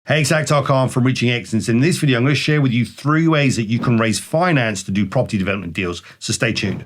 Hey, it's Akhtar Khan from Reaching Excellence. In this video, I'm going to share with you 3 ways that you can raise finance to do property development deals. So stay tuned.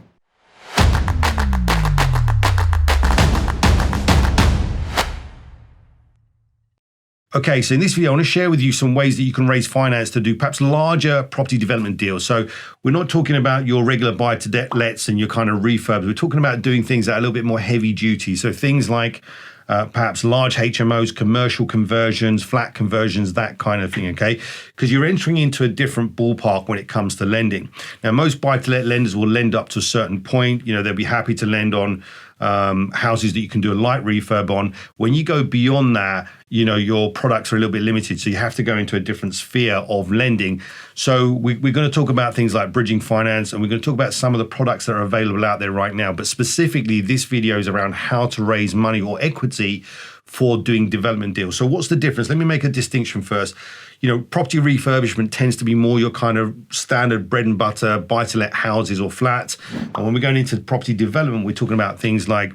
Okay, so in this video, I want to share with you some ways that you can raise finance to do perhaps larger property development deals. So we're not talking about your regular buy-to-lets and your kind of refurbs. We're talking about doing things that are a little bit more heavy duty. So things like perhaps large HMOs, commercial conversions, flat conversions, that kind of thing, okay? Because you're entering into a different ballpark when it comes to lending. Now, most buy-to-let lenders will lend up to a certain point. You know, they'll be happy to lend on houses that you can do a light refurb on. When you go beyond that, you know, your products are a little bit limited. So you have to go into a different sphere of lending. So we're going to talk about things like bridging finance, and we're going to talk about some of the products that are available out there right now. But specifically, this video is around how to raise money or equity for doing development deals. So what's the difference? Let me make a distinction first. You know, property refurbishment tends to be more your kind of standard bread and butter buy-to-let houses or flats. And when we're going into property development, we're talking about things like,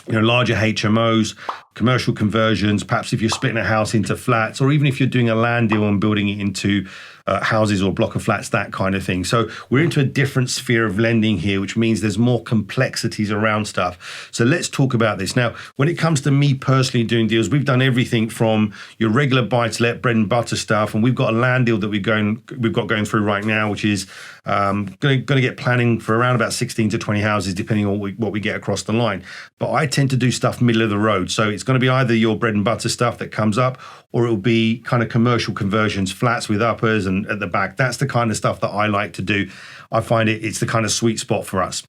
you know, larger HMOs, commercial conversions, perhaps if you're splitting a house into flats, or even if you're doing a land deal and building it into houses or block of flats, that kind of thing. So we're into a different sphere of lending here, which means there's more complexities around stuff. So let's talk about this. Now, when it comes to me personally doing deals, we've done everything from your regular buy-to-let bread and butter stuff, and we've got a land deal that we've got going through right now, which is going to get planning for around about 16 to 20 houses, depending on what we get across the line. But I tend to do stuff middle of the road. So it's going to be either your bread and butter stuff that comes up, or it'll be kind of commercial conversions, flats with uppers and at the back. That's the kind of stuff that I like to do. I find it's the kind of sweet spot for us.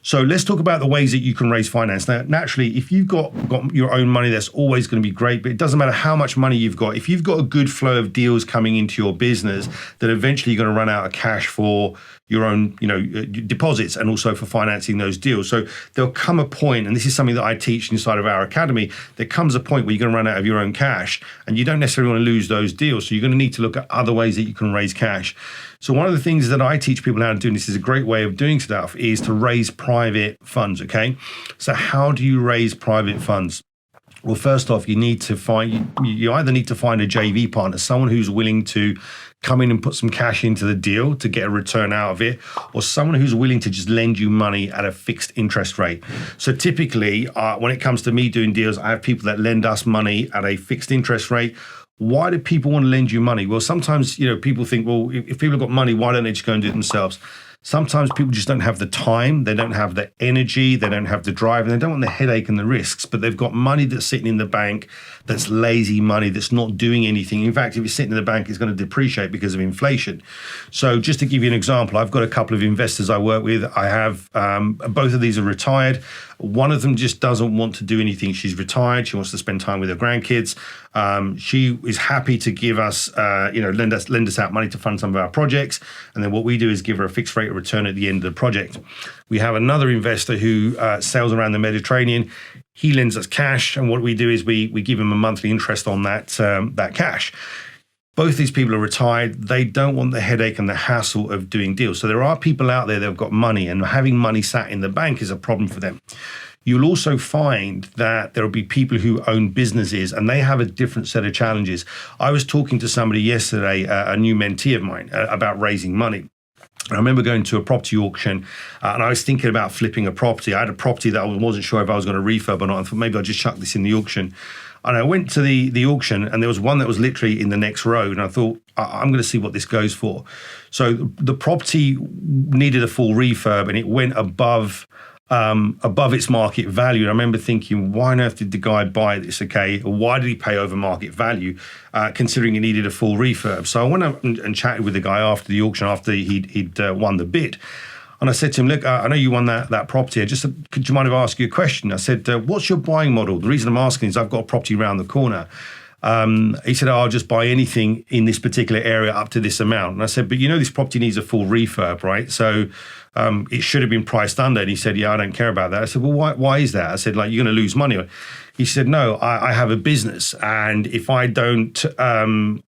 So let's talk about the ways that you can raise finance. Now, naturally, if you've got your own money, that's always going to be great, but it doesn't matter how much money you've got. If you've got a good flow of deals coming into your business, then eventually you're going to run out of cash for your own, you know, deposits and also for financing those deals. So there'll come a point, and this is something that I teach inside of our academy, there comes a point where you're going to run out of your own cash and you don't necessarily want to lose those deals. So you're going to need to look at other ways that you can raise cash. So one of the things that I teach people how to do, and this is a great way of doing stuff, is to raise private funds, okay? So how do you raise private funds? Well, first off, you either need to find a JV partner, someone who's willing to come in and put some cash into the deal to get a return out of it, or someone who's willing to just lend you money at a fixed interest rate. So typically, when it comes to me doing deals, I have people that lend us money at a fixed interest rate. Why do people want to lend you money? Well, sometimes, you know, people think, well, if people have got money, why don't they just go and do it themselves? Sometimes people just don't have the time, they don't have the energy, they don't have the drive, and they don't want the headache and the risks, but they've got money that's sitting in the bank that's lazy money, that's not doing anything. In fact, if it's sitting in the bank, it's going to depreciate because of inflation. So just to give you an example, I've got a couple of investors I work with. I have, both of these are retired. One of them just doesn't want to do anything. She's retired. She wants to spend time with her grandkids. She is happy to give us, lend us out money to fund some of our projects. And then what we do is give her a fixed rate of return at the end of the project. We have another investor who sails around the Mediterranean. He lends us cash. And what we do is we give him a monthly interest on that cash. Both these people are retired. They don't want the headache and the hassle of doing deals. So there are people out there that have got money, and having money sat in the bank is a problem for them. You'll also find that there will be people who own businesses, and they have a different set of challenges. I was talking to somebody yesterday, a new mentee of mine, about raising money. I remember going to a property auction and I was thinking about flipping a property. I had a property that I wasn't sure if I was going to refurb or not. I thought maybe I'll just chuck this in the auction. And I went to the auction, and there was one that was literally in the next row. And I thought, I'm going to see what this goes for. So the property needed a full refurb, and it went above its market value. And I remember thinking, why on earth did the guy buy this? Okay, why did he pay over market value, considering he needed a full refurb? So I went up and chatted with the guy after the auction, after he'd won the bid. And I said to him, look, I know you won that property. Could you mind if I ask you a question? I said, what's your buying model? The reason I'm asking is I've got a property around the corner. He said, I'll just buy anything in this particular area up to this amount. And I said, but you know this property needs a full refurb, right? So it should have been priced under. And he said, yeah, I don't care about that. I said, well, why is that? I said, like, you're going to lose money. He said, no, I have a business, and if I don't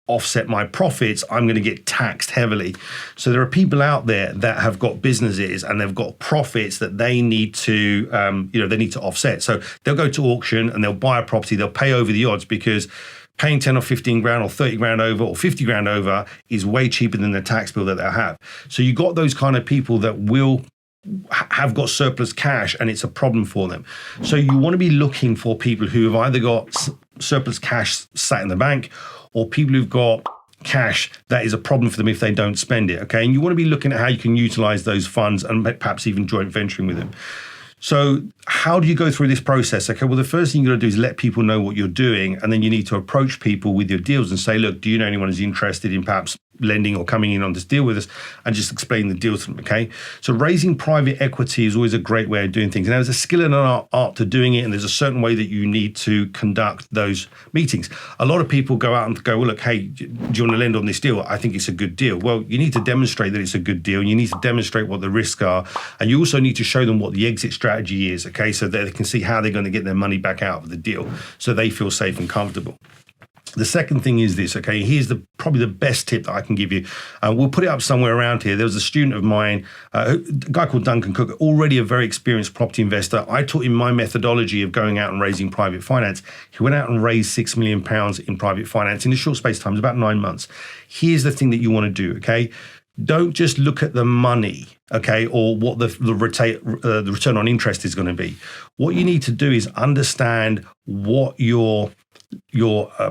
offset my profits, I'm going to get taxed heavily. So there are people out there that have got businesses and they've got profits that they need to, they need to offset. So they'll go to auction and they'll buy a property, they'll pay over the odds because paying 10 or 15 grand or 30 grand over or 50 grand over is way cheaper than the tax bill that they'll have. So you got those kind of people that will have got surplus cash and it's a problem for them. So you want to be looking for people who have either got surplus cash sat in the bank or people who've got cash that is a problem for them if they don't spend it, okay? And you want to be looking at how you can utilize those funds and perhaps even joint venturing with them. So how do you go through this process? Okay, well, the first thing you got to do is let people know what you're doing, and then you need to approach people with your deals and say, look, do you know anyone who's interested in perhaps lending or coming in on this deal with us, and just explain the deal to them, okay? So raising private equity is always a great way of doing things. Now, there's a skill and an art to doing it, and there's a certain way that you need to conduct those meetings. A lot of people go out and go, well, look, hey, do you want to lend on this deal? I think it's a good deal. Well, you need to demonstrate that it's a good deal, and you need to demonstrate what the risks are, and you also need to show them what the exit strategy is, okay, so that they can see how they're going to get their money back out of the deal, so they feel safe and comfortable. The second thing is this, okay, here's probably the best tip that I can give you. We'll put it up somewhere around here. There was a student of mine, a guy called Duncan Cook, already a very experienced property investor. I taught him my methodology of going out and raising private finance. He went out and raised £6 million in private finance in a short space of time, about 9 months. Here's the thing that you want to do, okay? Don't just look at the money, okay, or what the return on interest is going to be. What you need to do is understand what your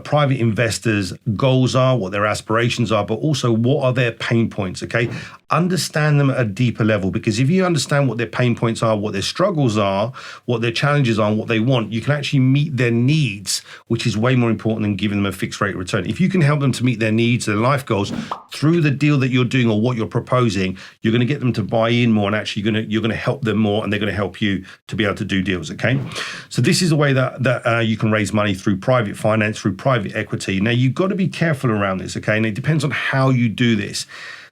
private investors' goals are, what their aspirations are, but also what are their pain points, okay? Understand them at a deeper level, because if you understand what their pain points are, what their struggles are, what their challenges are, and what they want, you can actually meet their needs, which is way more important than giving them a fixed rate return. If you can help them to meet their needs, their life goals, through the deal that you're doing or what you're proposing, you're going to get them to buy in more, and actually you're going to help them more, and they're going to help you to be able to do deals, okay? So this is a way that you can raise money through private finance, through private equity. Now, you've got to be careful around this, okay? And it depends on how you do this.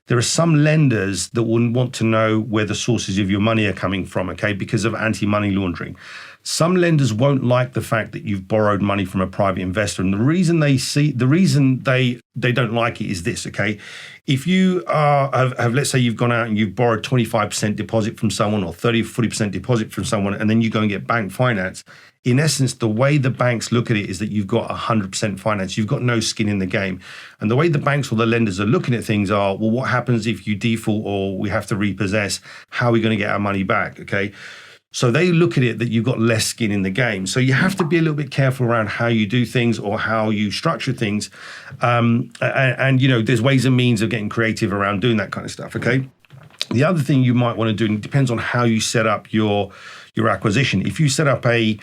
There are some lenders that will want to know where the sources of your money are coming from, okay, because of anti-money laundering. Some lenders won't like the fact that you've borrowed money from a private investor. And the reason they don't like it is this, okay? If you have, let's say you've gone out and you've borrowed 25% deposit from someone or 30, 40% deposit from someone, and then you go and get bank finance, in essence, the way the banks look at it is that you've got 100% finance. You've got no skin in the game. And the way the banks or the lenders are looking at things are, well, what happens if you default or we have to repossess? How are we going to get our money back, okay? So they look at it that you've got less skin in the game. So you have to be a little bit careful around how you do things or how you structure things. And you know, there's ways and means of getting creative around doing that kind of stuff, okay? The other thing you might want to do, and it depends on how you set up your acquisition. If you set up a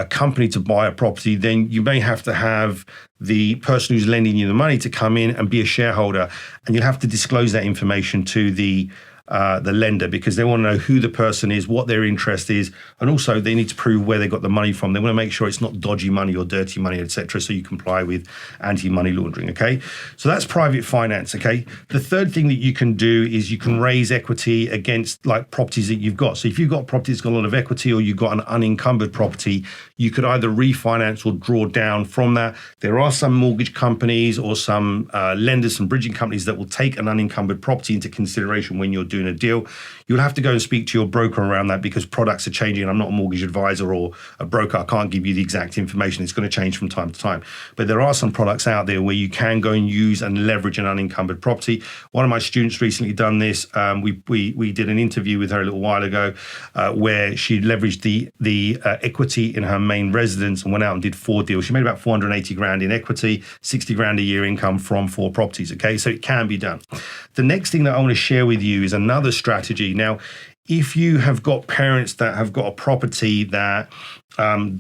company to buy a property, then you may have to have the person who's lending you the money to come in and be a shareholder, and you'll have to disclose that information to the lender, because they want to know who the person is, what their interest is, and also they need to prove where they got the money from. They want to make sure it's not dodgy money or dirty money, etc., so you comply with anti-money laundering, okay? So that's private finance, okay? The third thing that you can do is you can raise equity against like properties that you've got. So if you've got property that's got a lot of equity, or you've got an unencumbered property, you could either refinance or draw down from that. There are some mortgage companies or some lenders, some bridging companies that will take an unencumbered property into consideration when you're doing a deal. You'll have to go and speak to your broker around that, because products are changing. I'm not a mortgage advisor or a broker. I can't give you the exact information. It's going to change from time to time. But there are some products out there where you can go and use and leverage an unencumbered property. One of my students recently done this. We did an interview with her a little while ago where she leveraged the equity in her main residence and went out and did 4 deals. She made about 480 grand in equity, 60 grand a year income from 4 properties. Okay, so it can be done. The next thing that I want to share with you is another strategy. Now, if you have got parents that have got a property that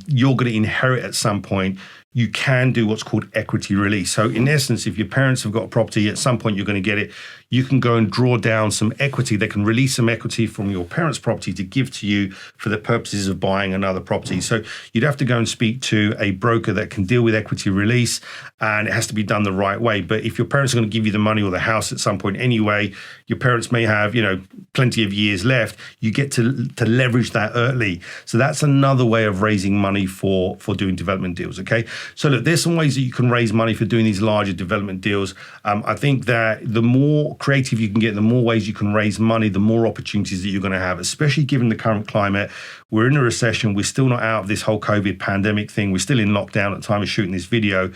you're going to inherit at some point, you can do what's called equity release. So in essence, if your parents have got a property, at some point you're going to get it, you can go and draw down some equity. They can release some equity from your parents' property to give to you for the purposes of buying another property. So you'd have to go and speak to a broker that can deal with equity release, and it has to be done the right way. But if your parents are going to give you the money or the house at some point anyway, your parents may have, you know, plenty of years left, you get to leverage that early. So that's another way of raising money for doing development deals, okay? So look, there's some ways that you can raise money for doing these larger development deals. I think that the more creative you can get, the more ways you can raise money, the more opportunities that you're going to have, especially given the current climate. We're in a recession. We're still not out of this whole COVID pandemic thing. We're still in lockdown at the time of shooting this video.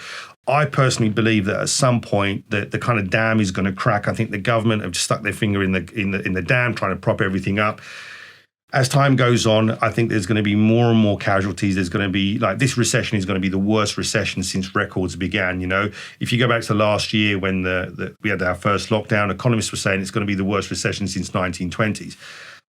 I personally believe that at some point the kind of dam is going to crack. I think the government have just stuck their finger in the dam, trying to prop everything up. As time goes on, I think there's going to be more and more casualties. There's going to be, like, this recession is going to be the worst recession since records began. You know, if you go back to last year when we had our first lockdown, economists were saying it's going to be the worst recession since 1920s.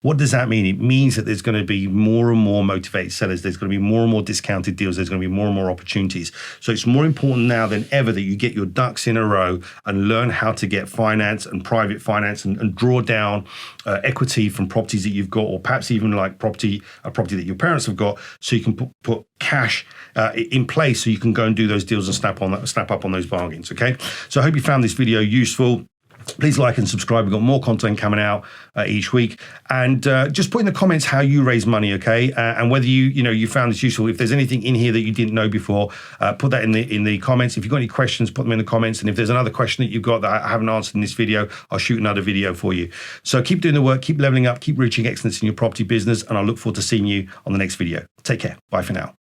What does that mean? It means that there's going to be more and more motivated sellers. There's going to be more and more discounted deals. There's going to be more and more opportunities. So it's more important now than ever that you get your ducks in a row and learn how to get finance and private finance and draw down equity from properties that you've got, or perhaps even like a property that your parents have got, so you can put cash in place so you can go and do those deals and snap up on those bargains. Okay. So I hope you found this video useful. Please like and subscribe. We've got more content coming out each week. And just put in the comments how you raise money, okay? And whether you found this useful. If there's anything in here that you didn't know before, put that in the comments. If you've got any questions, put them in the comments. And if there's another question that you've got that I haven't answered in this video, I'll shoot another video for you. So keep doing the work, keep leveling up, keep reaching excellence in your property business. And I look forward to seeing you on the next video. Take care. Bye for now.